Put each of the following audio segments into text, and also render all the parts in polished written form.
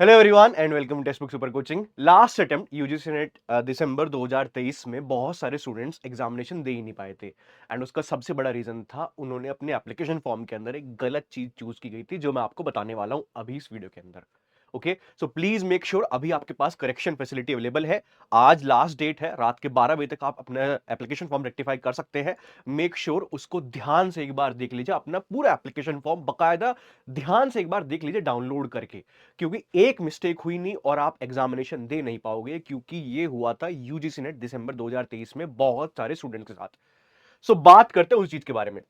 Hello everyone and welcome text book super coaching. Last attempt UGC NET दिसंबर 2023 में बहुत सारे स्टूडेंट्स एग्जामिनेशन दे ही नहीं पाए थे एंड उसका सबसे बड़ा रीजन था उन्होंने अपने एप्लीकेशन फॉर्म के अंदर एक गलत चीज चूज की गई थी जो मैं आपको बताने वाला हूं अभी इस वीडियो के अंदर। Okay, so please make sure अभी आपके पास करेक्शन फैसिलिटी अवेलेबल है। आज लास्ट डेट है, रात के 12 बजे तक आप अपना एप्लीकेशन फॉर्म रेक्टिफाई कर सकते हैं। मेक श्योर उसको ध्यान से एक बार देख लीजिए, अपना पूरा एप्लीकेशन फॉर्म बकायदा ध्यान से एक बार देख लीजिए डाउनलोड करके, क्योंकि एक मिस्टेक हुई नहीं और आप एग्जामिनेशन दे नहीं पाओगे, क्योंकि ये हुआ था यूजीसी नेट दिसंबर 2023 में बहुत सारे स्टूडेंट्स के साथ। सो बात करते हैं उस चीज के बारे में।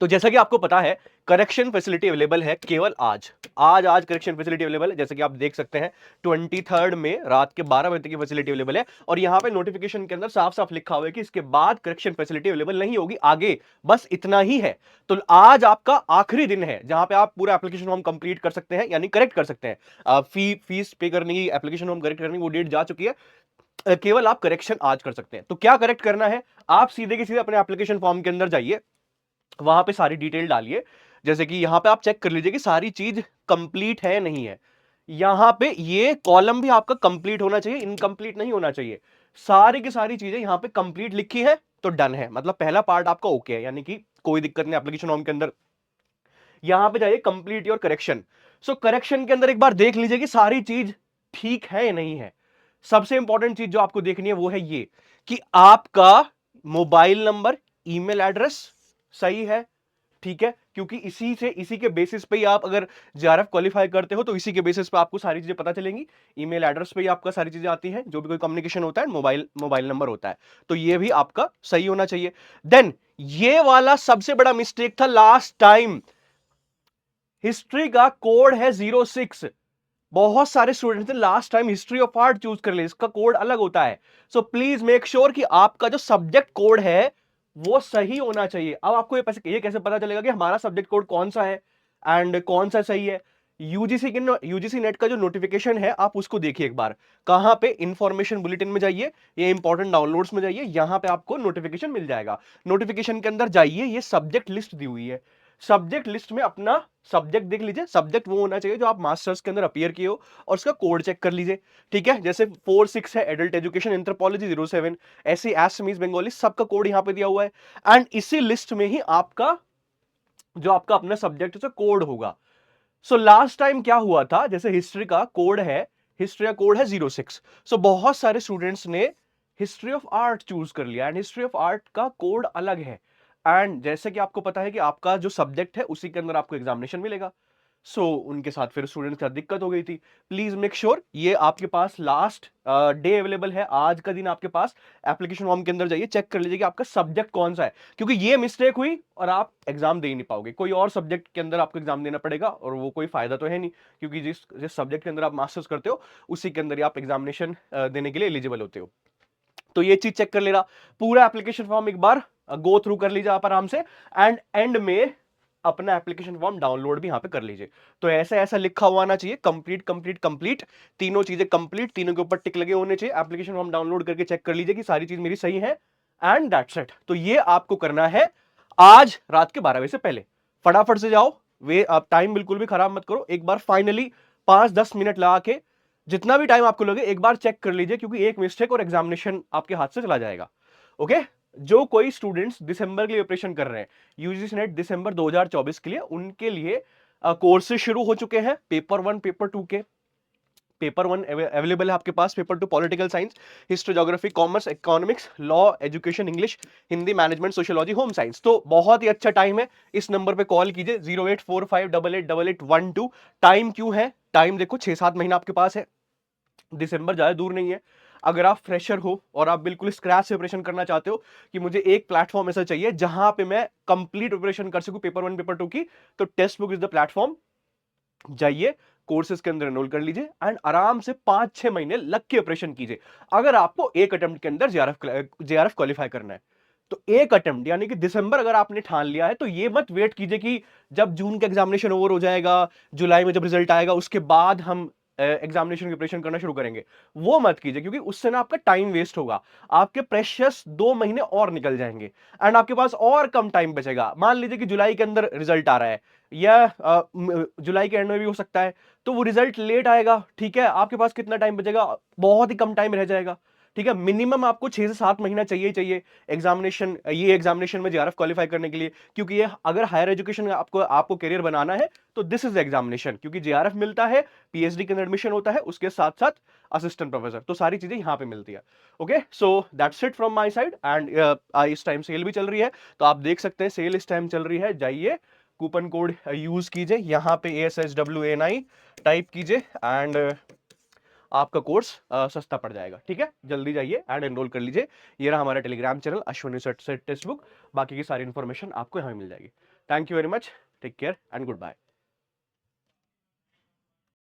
तो जैसा कि आपको पता है, करेक्शन फैसिलिटी अवेलेबल है केवल आज करेक्शन फैसिलिटी अवेलेबल है। जैसे कि आप देख सकते हैं 23 में रात के 12 बजे तक की फैसिलिटी अवेलेबल है और यहां पे नोटिफिकेशन के अंदर साफ साफ लिखा हुआ है कि इसके बाद करेक्शन फैसिलिटी अवेलेबल नहीं होगी आगे, बस इतना ही है। तो आज आपका आखिरी दिन है जहां पे आप पूरा एप्लीकेशन फॉर्म कंप्लीट कर सकते हैं, यानी करेक्ट कर सकते हैं। फीस पे करने की, एप्लीकेशन फॉर्म करेक्ट करने की वो डेट जा चुकी है। केवल आप करेक्शन आज कर सकते हैं। तो क्या करेक्ट करना है, आप सीधे के सीधे अपने एप्लीकेशन फॉर्म के अंदर जाइए, वहां पे सारी डिटेल डालिए। जैसे कि यहां पे आप चेक कर लीजिए कि सारी चीज कंप्लीट है नहीं है। यहां पे ये कॉलम भी आपका कंप्लीट होना चाहिए, इनकंप्लीट नहीं होना चाहिए। सारी की सारी चीजें यहां पे कंप्लीट लिखी है तो डन है, मतलब पहला पार्ट आपका ओके है, यानी कि कोई दिक्कत नहीं एप्लीकेशन फॉर्म के अंदर। यहां पे जाइए complete your correction. So correction के अंदर एक बार देख लीजिए कि सारी चीज ठीक है या नहीं है। सबसे इंपॉर्टेंट चीज जो आपको देखनी है वो है ये कि आपका मोबाइल नंबर, ईमेल एड्रेस सही है, ठीक है, क्योंकि इसी के बेसिस पे ही आप अगर जेआरएफ क्वालिफाई करते हो तो इसी के बेसिस पे आपको सारी चीजें पता चलेंगी। ईमेल एड्रेस पे ही आपका सारी चीजें आती हैं, जो भी कोई कम्युनिकेशन होता है, मोबाइल नंबर होता है, तो ये भी आपका सही होना चाहिए। देन ये वाला सबसे बड़ा मिस्टेक था लास्ट टाइम, हिस्ट्री का कोड है 06। बहुत सारे स्टूडेंट्स ने last time history of art choose कर लिया, इसका कोड अलग होता है। सो प्लीज मेक श्योर कि आपका जो सब्जेक्ट कोड है वो सही होना चाहिए। अब आपको ये कैसे पता चलेगा कि हमारा सब्जेक्ट कोड कौन सा है एंड कौन सा सही है? यूजीसी नेट का जो नोटिफिकेशन है आप उसको देखिए एक बार। कहां पे? इंफॉर्मेशन बुलेटिन में जाइए, ये इंपॉर्टेंट डाउनलोड्स में जाइए, यहां पे आपको नोटिफिकेशन मिल जाएगा। नोटिफिकेशन के अंदर जाइए, ये सब्जेक्ट लिस्ट दी हुई है। सब्जेक्ट लिस्ट में अपना सब्जेक्ट देख लीजिए। सब्जेक्ट वो होना चाहिए जो आप मास्टर्स के अंदर अपीयर किए हो, और उसका कोड चेक कर लीजिए। ठीक है, जैसे 46 है एडल्ट एजुकेशन एंथ्रोपोलॉजी 07, ऐसे एसएमईज बंगाली, सबका कोड यहां पे दिया हुआ है। एंड इसी लिस्ट में ही आपका जो आपका अपना सब्जेक्ट है कोड होगा। सो लास्ट टाइम क्या हुआ था, जैसे हिस्ट्री का कोड है, हिस्ट्री का कोड है 06। सो बहुत सारे स्टूडेंट्स ने हिस्ट्री ऑफ आर्ट चूज कर लिया एंड हिस्ट्री ऑफ आर्ट का कोड अलग है। एंड जैसे कि आपको पता है कि आपका जो सब्जेक्ट है उसी के अंदर आपको एग्जामिनेशन मिलेगा। सो उनके साथ फिर स्टूडेंट्स का दिक्कत हो गई थी। प्लीज मेक श्योर ये आपके पास लास्ट डे अवेलेबल है, आज का दिन आपके पास। एप्लीकेशन फॉर्म के अंदर जाइए, चेक कर लीजिए कि आपका सब्जेक्ट कौन सा है, क्योंकि ये मिस्टेक हुई और आप एग्जाम दे ही नहीं पाओगे। कोई और सब्जेक्ट के अंदर आपको एग्जाम देना पड़ेगा और वो कोई फायदा तो है नहीं, क्योंकि जिस जिस सब्जेक्ट के अंदर आप मास्टर्स करते हो उसी के अंदर ही आप एग्जामिनेशन देने के लिए एलिजिबल होते हो। तो ये चीज चेक कर लेना। पूरा एप्लीकेशन फॉर्म एक बार गो थ्रू कर लीजिए आप आराम से, एंड एंड में अपना एप्लीकेशन फॉर्म डाउनलोड भी यहां पे कर लीजिए। तो ऐसा ऐसा लिखा हुआ आना चाहिए, कंप्लीट कंप्लीट कंप्लीट, तीनों चीजें कंप्लीट, तीनों के ऊपर टिक लगे होने चाहिए। एप्लीकेशन फॉर्म डाउनलोड करके चेक कर लीजिए कि सारी चीज मेरी सही है, एंड दैट्स इट। तो ये आपको करना है आज रात के 12 बजे से पहले। फटाफट से जाओ, वे आप टाइम बिल्कुल भी खराब मत करो। एक बार फाइनली 5-10 मिनट लगा के, जितना भी टाइम आपको लगे एक बार चेक कर लीजिए, क्योंकि एक मिस्टेक और एग्जामिनेशन आपके हाथ से चला जाएगा। ओके, जो कोई स्टूडेंट्स दिसंबर के लिए प्रिपरेशन कर रहे हैं यूजीसी नेट दिसंबर 2024 के लिए, उनके लिए कोर्सेज शुरू हो चुके हैं। पेपर 1 पेपर 2 के। पेपर 1 अवेलेबल है आपके पास, paper 2 political science, history, geography, commerce, economics, law, education, English, Hindi, management, sociology, home science. तो बहुत ही अच्छा टाइम है, इस नंबर पे कॉल कीजिए 0845888812। टाइम क्यों है? टाइम देखो 6-7 महीना आपके पास है, दिसंबर ज्यादा दूर नहीं है। अगर आप फ्रेशर हो और आप बिल्कुल स्क्रैच से प्रिपरेशन करना चाहते हो कि मुझे एक प्लेटफॉर्म ऐसा चाहिए जहां पे मैं कंप्लीट प्रिपरेशन कर सकूं पेपर 1 पेपर 2 की, तो text book is the platform. जाइए, कोर्सेज के अंदर एनरोल कर लीजिए एंड आराम से 5-6 महीने लग के ऑपरेशन कीजिए। अगर आपको एक अटेम्प्ट के अंदर जेआरएफ क्वालिफाई करना है, तो एक अटेम्प्ट यानी कि दिसंबर अगर आपने ठान लिया है, तो ये मत वेट कीजिए कि जब जून का एग्जामिनेशन ओवर हो जाएगा, जुलाई में जब रिजल्ट आएगा उसके बाद हम एग्जामिनेशन की प्रिपरेशन करना शुरू करेंगे, वो मत कीजिए, क्योंकि उससे ना आपका टाइम वेस्ट होगा। आपके प्रेशियस 2 महीने और निकल जाएंगे एंड आपके पास और कम टाइम बचेगा। मान लीजिए कि जुलाई के अंदर रिजल्ट आ रहा है, या जुलाई के एंड में भी हो सकता है, तो वो रिजल्ट लेट आएगा, ठीक है। आपके पास कितना टाइम बचेगा? बहुत ही कम टाइम रह जाएगा, ठीक है। मिनिमम आपको 6 से 7 महीना चाहिए ही चाहिए एग्जामिनेशन, ये एग्जामिनेशन में जेआरएफ क्वालिफाई करने के लिए, क्योंकि ये अगर हायर एजुकेशन में आपको आपको करियर बनाना है तो दिस इज एग्जामिनेशन, क्योंकि जेआरएफ मिलता है, पीएचडी के अंदर एडमिशन होता है, उसके साथ साथ असिस्टेंट प्रोफेसर, तो सारी चीजें यहां पे मिलती है। Okay, so that's it from my side. And इस टाइम सेल भी चल रही है, तो आप देख सकते हैं सेल इस टाइम चल रही है, जाइए कूपन कोड यूज कीजिए, यहाँ पे ASHWANI टाइप कीजिए एंड आपका कोर्स सस्ता पड़ जाएगा, ठीक है। जल्दी जाइए एंड एनरोल कर लीजिए। ये रहा हमारा Telegram channel Ashwini set textbook, बाकी की सारी इन्फॉर्मेशन आपको यहाँ मिल जाएगी। Thank you very much, take care and good bye.